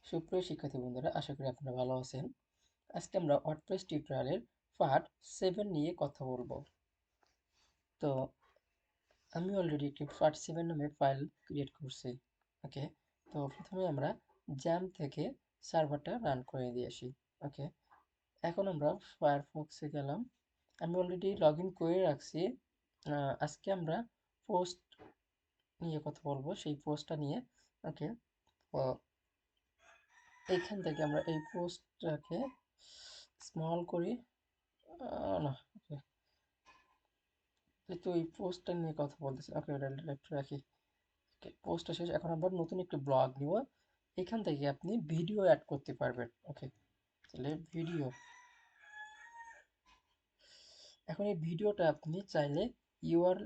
সুপ্রিয় শিক্ষার্থী বন্ধুরা, আশা করি আপনারা ভালো আছেন। আজকে আমরা ওয়ার্ডপ্রেস টিউটোরিয়ালের পার্ট 7 নিয়ে কথা বলবো। তো আমি অলরেডি একটি পার্ট 7 নামে ফাইল ক্রিয়েট করছি। ওকে, তো প্রথমে আমরা জ্যাম থেকে সার্ভারটা রান করে দিয়ে আসি। ওকে, এখন আমরা ফায়ারফক্সে গেলাম। আমি অলরেডি লগ ইন করে রাখছি। আজকে আমরা পোস্ট নিয়ে কথা বলবো, সেই পোস্টটা নিয়ে। ওকে, তো এইখান থেকে আমরা এই পোস্টটাকে স্মল করি। না, ওকে, যেহেতু এই পোস্টটা নিয়ে কথা বলতেছি, ওকে এটা একটু রাখি। ওকে, পোস্টটা শেষ। এখন আমরা নতুন একটি ব্লগ নিব। এখান থেকে আপনি ভিডিও অ্যাড করতে পারবেন। ওকে, তাহলে ভিডিও। এখন এই ভিডিওটা আপনি চাইলে ইউআরএল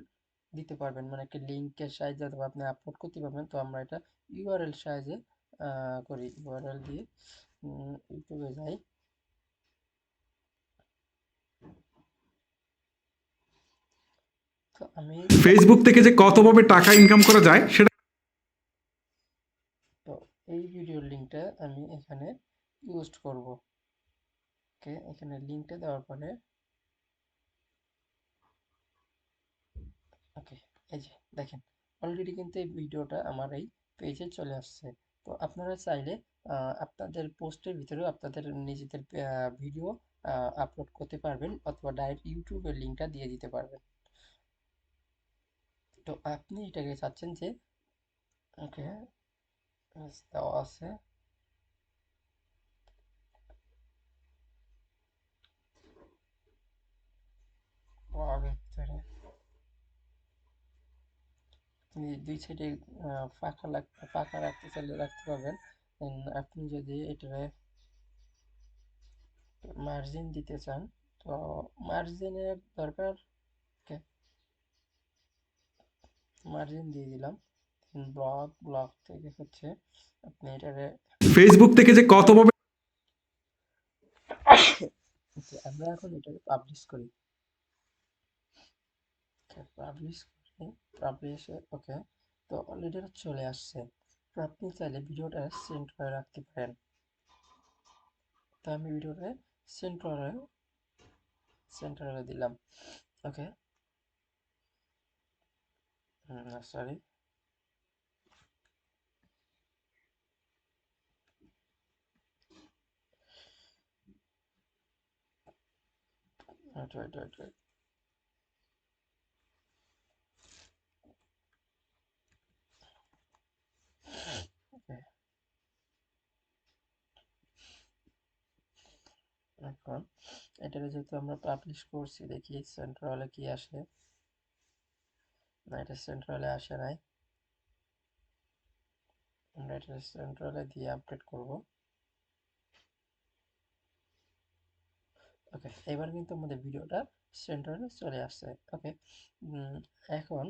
দিতে পারবেন, মানে একটা লিঙ্কের সাহায্যে অথবা আপনি আপলোড করতে পারবেন। তো আমরা এটা ইউআরএল সাহায্যে করি। ইউআরএল দিয়ে ইউটিউবে যাই। তো আমি ফেসবুক থেকে যে কতভাবে টাকা ইনকাম করা যায় সেটা তো এই ভিডিওর লিঙ্কটা আমি এখানে ইউজ করব। ওকে, এখানে লিঙ্কটা দেওয়ার পরে ওকে, এই যে দেখেন, অলরেডি কিন্তু এই ভিডিওটা আমার এই পেজে চলে আসছে। তো আপনারা চাইলে আপনাদের পোস্টের ভিতরেও আপনাদের নিজেদের ভিডিও আপলোড করতে পারবেন, অথবা ডাইরেক্ট ইউটিউবের লিঙ্কটা দিয়ে দিতে পারবেন। তো আপনি এটাকে চাচ্ছেন যে ওকে, দেওয়া আছে। ব্লগের ভিতরে আপনি দুই সাইডে ফাঁকা রাখতে চাইলে রাখতে পারবেন। আপনি যদি এটারে মার্জিন দিতে চান, তো মার্জিনের দরকার। ওকে, মার্জিন দিয়ে দিলাম। ব্লগ থেকে হচ্ছে আপনি এটারে ফেসবুক থেকে যে কতভাবে আমরা এখন এটাকে পাবলিশ করি। পাবলিশ করি, পাবলিশে ওকে। তো অলরেডি চলে আসছে। তো আপনি চাইলে ভিডিওটা সেন্ড করে রাখতে পারেন। তো আমি ভিডিওটা সেন্টারে দিলাম। Okay, sorry, wait wait wait wait. Okay, এখন এটাকে যেহেতু আমরা পাবলিশ করছি, দেখি সেন্ট্রালে কি আসে। না, এটা সেন্ট্রালে আসে নাই। আমরা এটা সেন্ট্রালে দিয়ে আপডেট করব। ওকে, এবার কিন্তু আমাদের ভিডিওটা সেন্টারে চলে আসছে। ওকে, এখন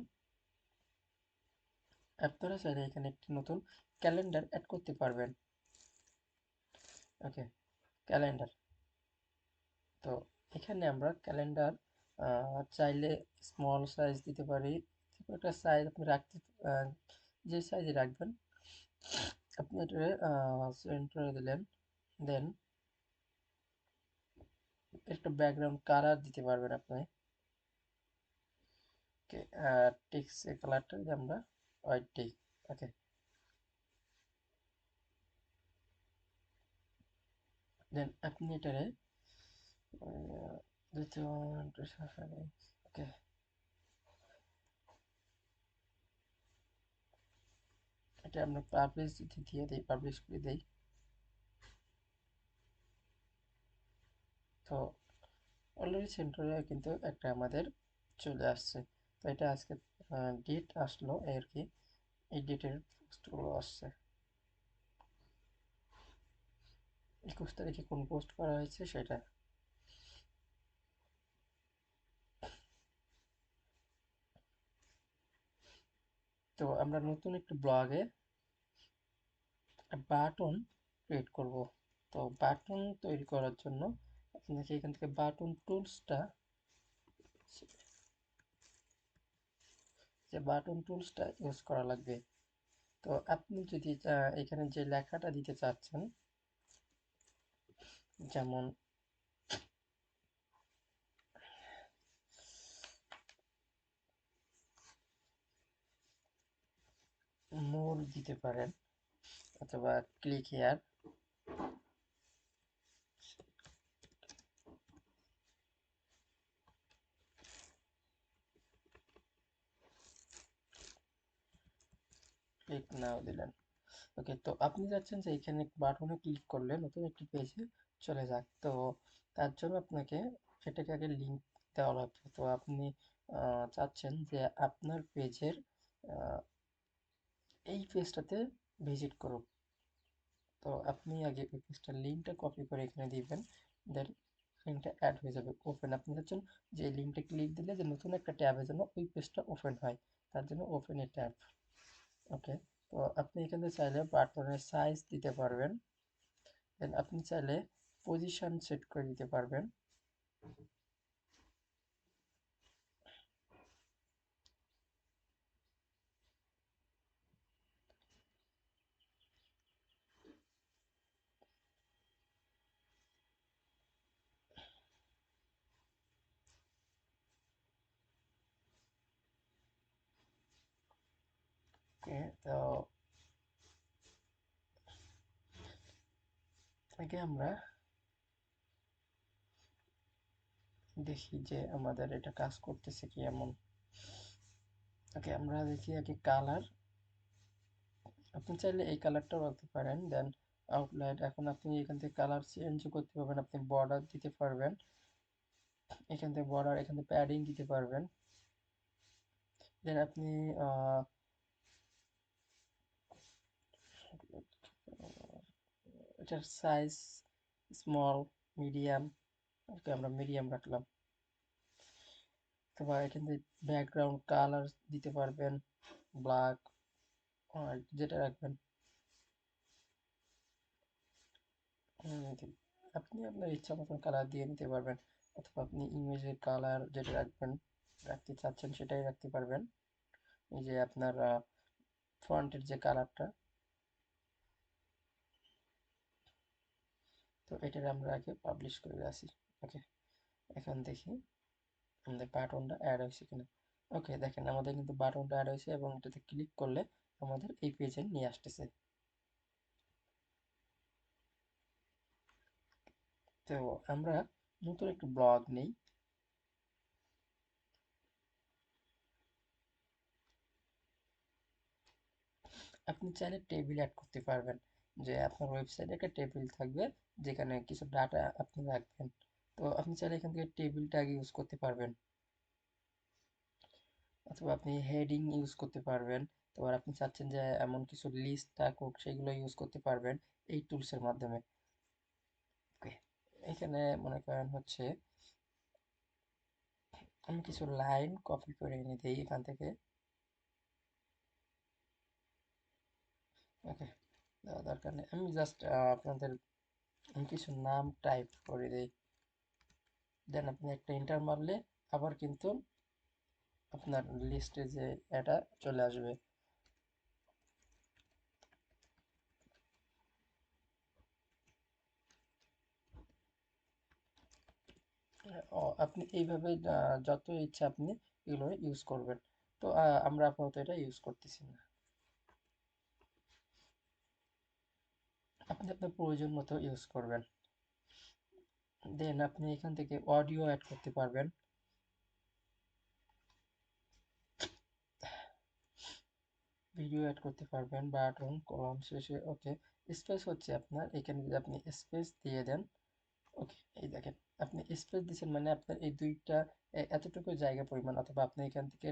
আপনারা চাইলে এখানে একটি নতুন ক্যালেন্ডার অ্যাড করতে পারবেন। ওকে, ক্যালেন্ডার। তো এখানে আমরা ক্যালেন্ডার চাইলে স্মল সাইজ দিতে পারি। একটা সাইজ আপনি রাখতে, যে সাইজে রাখবেন আপনি এটা সেন্টারে দিলেন। দেন একটা ব্যাকগ্রাউন্ড কালার দিতে পারবেন আপনি। ওকে, টেক্সটের কালারটা আমরা হোয়াইট দিই। ওকে, দেন আপনি এটারে দ্বিতীয় ওকে, এটা আমরা পাবলিশ দিয়ে দিই, পাবলিশ করে দিই। তো অলরেডি সেন্টারে কিন্তু একটা আমাদের চলে আসছে। তো এটা আজকে ডেট আসলো আর কি, এই ডেটের পোস্টগুলো আসছে। 21 তারিখে কোন পোস্ট করা হয়েছে সেটা। তো আমরা নতুন একটি ব্লগে বাটন ক্রিয়েট করব। তো বাটন তৈরি করার জন্য আপনাকে এখান থেকে বাটন টুলসটা, যে বাটন টুলসটা ইউজ করা লাগবে। তো আপনি যদি এখানে যে লেখাটা দিতে চাচ্ছেন, যেমন মোর দিতে পারেন অথবা ক্লিক হেয়ার, ক্লিক নাও দিলেন। ওকে, তো আপনি চাচ্ছেন যে এখানে বাটনে ক্লিক করলে নতুন একটি পেজে চলে যাক। তো তার জন্য আপনাকে এটাকে আগে লিঙ্ক দেওয়া লাগবে। তো আপনি চাচ্ছেন যে আপনার পেজের এই পেজটাতে ভিজিট করুক। তো আপনি আগে ওই পেজটার লিঙ্কটা কপি করে এখানে দিবেন, দেন লিঙ্কটা অ্যাড হয়ে যাবে, ওপেন। আপনি চাচ্ছেন যে এই লিঙ্কটা ক্লিক দিলে যে নতুন একটা ট্যাবে যেন ওই পেজটা ওপেন হয়, তার জন্য ওপেন এ ট্যাব। ওকে, তো আপনি এখানে চাইলে বাটনের সাইজ দিতে পারবেন, দেন আপনি চাইলে পজিশন সেট করে দিতে পারবেন। ওকে, তো আগে আমরা দেখি যে আমাদের এটা কাজ করতেছে কি এমন। ওকে, আমরা দেখি আগে কালার। আপনি চাইলে এই কালারটাও রাখতে পারেন, দেন আউটলাইন। এখন আপনি এখান থেকে কালার চেঞ্জ করতে পারবেন, আপনি বর্ডার দিতে পারবেন, এখান থেকে বর্ডার, এখান থেকে প্যাডিং দিতে পারবেন। দেন আপনি এটার সাইজ স্মল, মিডিয়াম, ওকে আমরা মিডিয়াম রাখলাম। তারপর এখান থেকে ব্যাকগ্রাউন্ড কালার দিতে পারবেন, ব্ল্যাক, যেটা রাখবেন। আপনি আপনার ইচ্ছা মতন কালার দিয়ে নিতে পারবেন, অথবা আপনি ইমেজের কালার যেটা রাখবেন, রাখতে চাচ্ছেন সেটাই রাখতে পারবেন। এই যে আপনার ফন্টের যে কালারটা, তো এটার আমরা আগে পাবলিশ করে আসি। ওকে, এখন দেখি আমাদের বাটনটা অ্যাড হয়েছে কিনা। ওকে, দেখেন আমাদের কিন্তু বাটনটা অ্যাড হয়েছে এবং এটাতে ক্লিক করলে আমাদের এই পেজে নিয়ে আসতেছে। তো আমরা নতুন একটি ব্লগ নেই। আপনি চাইলে টেবিল অ্যাড করতে পারবেন, যে আপনার ওয়েবসাইটে একটা টেবিল থাকবে যেখানে কিছু ডাটা আপনি রাখবেন। তো আপনি চাইলে এখান থেকে টেবিলটা আগে ইউজ করতে পারবেন, অথবা আপনি হেডিং ইউজ করতে পারবেন। তারপর আপনি চাচ্ছেন যে এমন কিছু লিস্ট থাকুক, সেগুলো ইউজ করতে পারবেন এই টুলসের মাধ্যমে। ওকে, এখানে মনে করেন হচ্ছে আমি কিছু লাইন কপি করে এনে দিই এখান থেকে। ওকে, দেওয়া দরকার নেই, আমি জাস্ট আপনাদের আমি কিছু নাম টাইপ করে দিই, দেন আপনি একটা এন্টার মারলে আবার কিন্তু আপনার লিস্টে যে এটা চলে আসবে। আপনি এইভাবে যত ইচ্ছা আপনি এগুলো ইউজ করবেন। তো আমরা আপাতত এটা ইউজ করতেছি না, আপনি আপনার প্রয়োজন মতো ইউজ করবেন। দেন আপনি এখান থেকে অডিও অ্যাড করতে পারবেন, ভিডিও অ্যাড করতে পারবেন, বাটন কলাম শেষে। ওকে, স্পেস হচ্ছে আপনার এখানে যদি আপনি স্পেস দিয়ে দেন। ওকে, এই দেখেন আপনি স্পেস দিচ্ছেন মানে আপনার এই দুইটা এতটুকু জায়গা পরিমাণ, অথবা আপনি এখান থেকে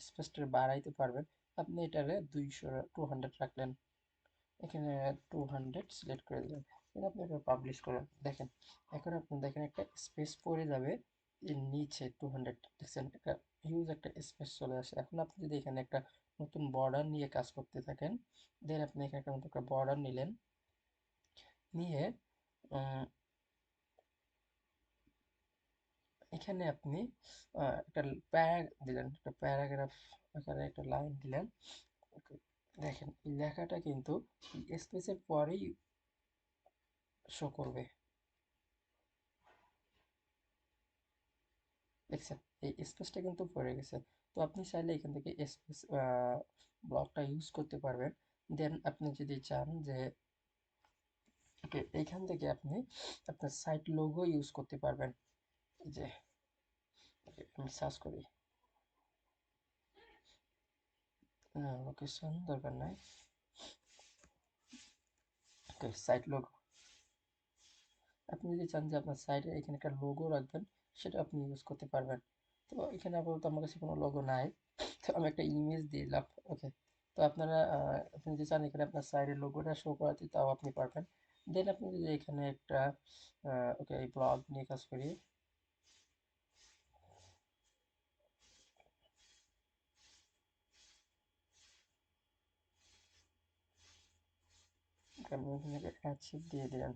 স্পেসটা বাড়াইতে পারবেন। আপনি এটারে 200 রাখলেন, এখানে 200 সিলেক্ট করে দিলেন, then আপনি এটা পাবলিশ করেন। দেখেন এখন আপনি দেখেন একটা স্পেস পড়ে যাবে এর নিচে 200, দেখছেন একটা হিউজ একটা স্পেস চলে আসে। এখন আপনি যদি এখানে একটা নতুন বর্ডার নিয়ে কাজ করতে থাকেন, দেন আপনি এখানে একটা নতুন একটা বর্ডার নিলেন, নিয়ে এখানে আপনি একটা প্যারা দিলেন, একটা প্যারাগ্রাফ, এখানে একটা লাইন দিলেন। ওকে, দেখেন এই লেখাটা কিন্তু স্পেসের পরেই শো করবে। দেখছেন এই স্পেসটা কিন্তু পড়ে গেছে। তো আপনি চাইলে এখান থেকে স্পেস ব্লকটা ইউজ করতে পারবেন। দেন আপনি যদি চান যে ওকে এইখান থেকে আপনি আপনার সাইট লোগো ইউজ করতে পারবেন। এই যে আমি সার্চ করি, লোকেশন দরকার নাই, ওকে সাইট লোগো। আপনি যদি চান যে আপনার সাইটে এখানে একটা লোগো রাখবেন, সেটা আপনি ইউজ করতে পারবেন। তো এখানে আপাতত আমার কাছে কোনো লোগো নাই, তো আমি একটা ইমেজ দিলাম। ওকে, তো আপনারা আপনি যদি চান এখানে আপনার সাইডের লোগোটা শো করাতে, তাও আপনি পারবেন। দেন আপনি যদি এখানে একটা ওকে এই ব্লগ নিয়ে কাজ করি, আপনি এখানে অ্যাচিভ দিয়ে দিলেন।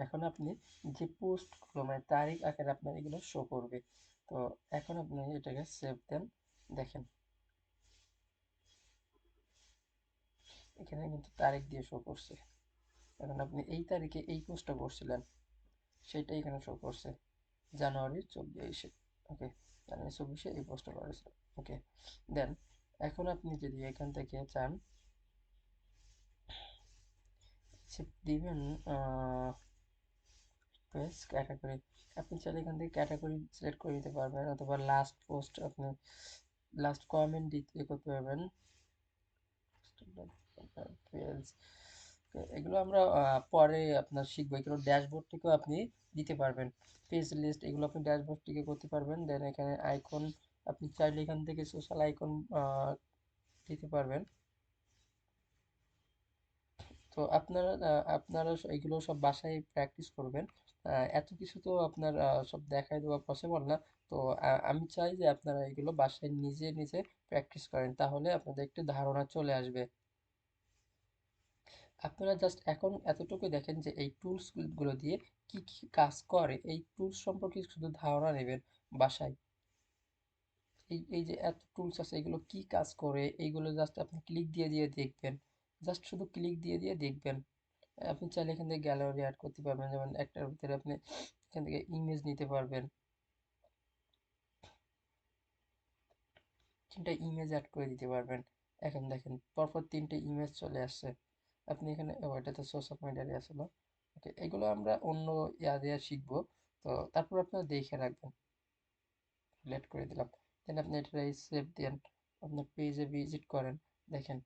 এখন আপনি যে পোস্টগুলো মানে তারিখ আকারে আপনার এগুলো শো করবে। তো এখন আপনি এটাকে সেভ দেন। দেখেন এখানে কিন্তু তারিখ দিয়ে শো করছে। এখন আপনি এই তারিখে এই পোস্টটা করছিলেন, সেটাই এখানে শো করছে, জানুয়ারি 24-এ। ওকে, জানুয়ারি 24-এ এই পোস্টটা করেছিল। ওকে, দেন এখন আপনি যদি এখান থেকে চান দিবেন পেজ ক্যাটাগরি, আপনি চাইলে এখান থেকে ক্যাটাগরি সিলেক্ট করে দিতে পারবেন, অথবা লাস্ট পোস্ট আপনি লাস্ট কমেন্ট দিতে করতে পারবেন। পেজ এগুলো আমরা পরে আপনার শিখবো। এগুলো ড্যাশবোর্ড থেকেও আপনি দিতে পারবেন। পেজ লিস্ট এগুলো আপনি ড্যাশবোর্ড থেকে করতে পারবেন। দেন এখানে আইকন আপনি চাইলে এখান থেকে সোশ্যাল আইকন দিতে পারবেন। তো আপনারা এগুলো সব বাসায় প্র্যাকটিস করবেন। এত কিছু তো আপনার সব দেখাই দেওয়া পসিবল না। তো আমি চাই যে আপনারা এগুলো বাসায় নিজে নিজে প্র্যাকটিস করেন, তাহলে আপনাদের একটু ধারণা চলে আসবে। আপনারা জাস্ট এখন এতটুকু দেখেন যে এই টুলস গুলো দিয়ে কি কি কাজ করে, এই টুলস সম্পর্কে শুধু ধারণা নেবেন বাসায়। এই যে এত টুলস আছে এগুলো কি কাজ করে, এইগুলো জাস্ট আপনি ক্লিক দিয়ে দিয়ে দেখবেন। জাস্ট শুধু ক্লিক দিয়ে দিয়ে দেখবেন। আপনি চাইলে এখান থেকে গ্যালারি অ্যাড করতে পারবেন, যেমন একটার ভিতরে আপনি এখান থেকে ইমেজ নিতে পারবেন। 3টা ইমেজ অ্যাড করে দিতে পারবেন। এখন দেখেন পরপর 3টে ইমেজ চলে আসছে। আপনি এখানে এটা তো সোশ্যাল মিডিয়ারই আসলো। ওকে, এগুলো আমরা অন্য ইয়া দিয়ে শিখবো। তো তারপর আপনারা দেখে রাখবেন। লেট করে দিলাম। দেন আপনি এটা সেভ দেন, আপনার পেজে ভিজিট করেন, দেখেন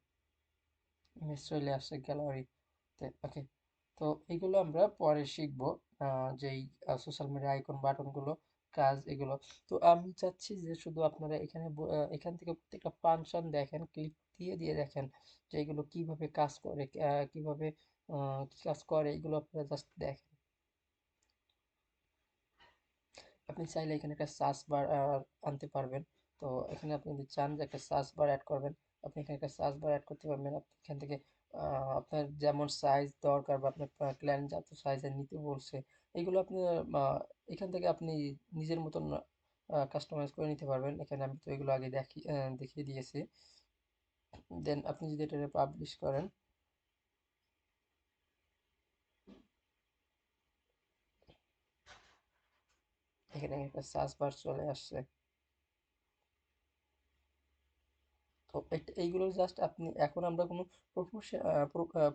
ইমেজ চলে আসছে গ্যালারিতে। ওকে, তো এগুলো আমরা পরে শিখবো, যেই সোশ্যাল মিডিয়া আইকন বাটনগুলো কাজ এগুলো। তো আমি চাচ্ছি যে শুধু আপনারা এখানে এখান থেকে প্রত্যেকটা ফাংশন দেখেন, ক্লিক দিয়ে দিয়ে দেখেন যে এগুলো কিভাবে কাজ করে, কিভাবে কি কাজ করে, এগুলো আপনারা জাস্ট দেখেন। আপনি চাইলে এখানে একটা সার্চ বার আনতে পারবেন। তো এখানে আপনি যদি চান যে একটা সার্চ বার অ্যাড করবেন, আপনি এখানে একটা সার্চ বার অ্যাড করতে পারবেন। আপনি এখান থেকে আপনার যেমন সাইজ দরকার বা আপনার ক্লায়েন্ট যত সাইজের নিতে বলছে, এগুলো আপনি এখান থেকে আপনি নিজের মতন কাস্টমাইজ করে নিতে পারবেন। এখানে আমি তো এগুলো আগে দেখিয়ে দিয়েছি। দেন আপনি যদি এটা পাবলিশ করেন, এখানে একটা সার্চ বার চলে আসছে। তো এইগুলো জাস্ট আপনি, এখন আমরা কোনো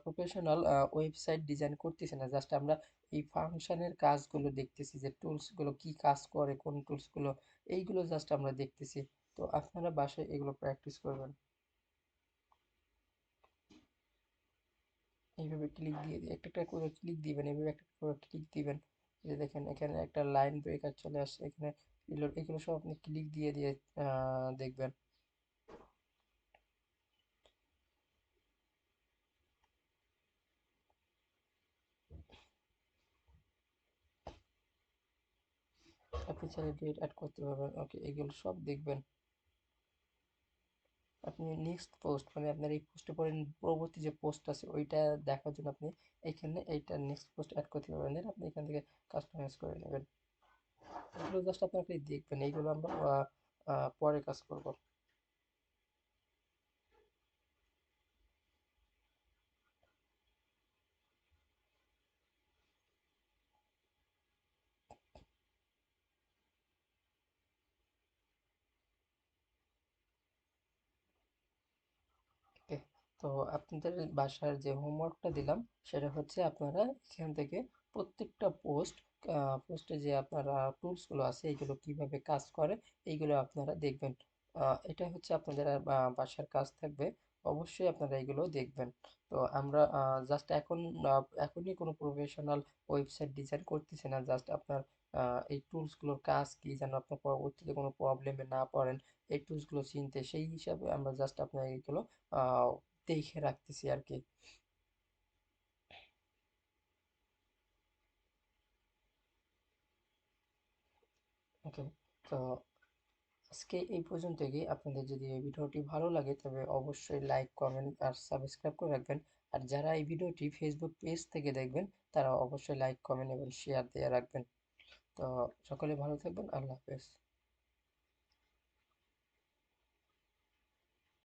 প্রফেশনাল ওয়েবসাইট ডিজাইন করতেছি না, জাস্ট আমরা এই ফাংশনের কাজগুলো দেখতেছি, যে টুলসগুলো কি কাজ করে, কোন টুলসগুলো, এইগুলো জাস্ট আমরা দেখতেছি। তো আপনারা বাসায় এগুলো প্র্যাকটিস করবেন। এইভাবে ক্লিক দিয়ে দিয়ে একটা একটা করে ক্লিক দিবেন, এইভাবে একটা একটা করে ক্লিক দিবেন। এই যে দেখেন এখানে একটা লাইন ব্রেকার চলে আসছে, এখানে এগুলো এগুলো সব আপনি ক্লিক দিয়ে দিয়ে দেখবেন। আপনি চাইলে ডেট অ্যাড করতে পারবেন। ওকে, এগুলো সব দেখবেন। আপনি নেক্সট পোস্ট মানে আপনার এই পোস্টের পরে পরবর্তী যে পোস্ট আছে ওইটা দেখার জন্য আপনি এখানে এইটা নেক্সট পোস্ট অ্যাড করতে পারবেন। দেন আপনি এখান থেকে কাস্টমাইজ করে নেবেন। এগুলো জাস্ট আপনাকে দেখবেন, এইগুলো আমরা পরে কাজ করব। তো আপনাদের বাসার যে হোমওয়ার্কটা দিলাম সেটা হচ্ছে আপনারা এখান থেকে প্রত্যেকটা পোস্টে যে আপনারা টুলসগুলো আছে এইগুলো কিভাবে কাজ করে এইগুলো আপনারা দেখবেন। এটা হচ্ছে আপনাদের বাসার কাজ থাকবে, অবশ্যই আপনারা এগুলো দেখবেন। তো আমরা জাস্ট এখনই কোনো প্রফেশনাল ওয়েবসাইট ডিজাইন করতেছি না, জাস্ট আপনার এই টুলসগুলোর কাজ কি যেন আপনার পরবর্তীতে কোনো প্রবলেমে না পড়েন, এই টুলসগুলো চিনতে সেই হিসাবে আমরা জাস্ট আপনার এগুলো আহ দেখে রাখতেছি আর কি। ওকে, তো আজকে এই পর্যন্তই। আপনাদের যদি এই ভিডিওটি ভালো লাগে তবে অবশ্যই লাইক, কমেন্ট আর সাবস্ক্রাইব করে রাখবেন। আর যারা এই ভিডিওটি ফেসবুক পেজ থেকে দেখবেন তারা অবশ্যই লাইক, কমেন্ট এবং শেয়ার দিয়ে রাখবেন। তো সকলে ভালো থাকবেন। আল্লাহ হাফেজ।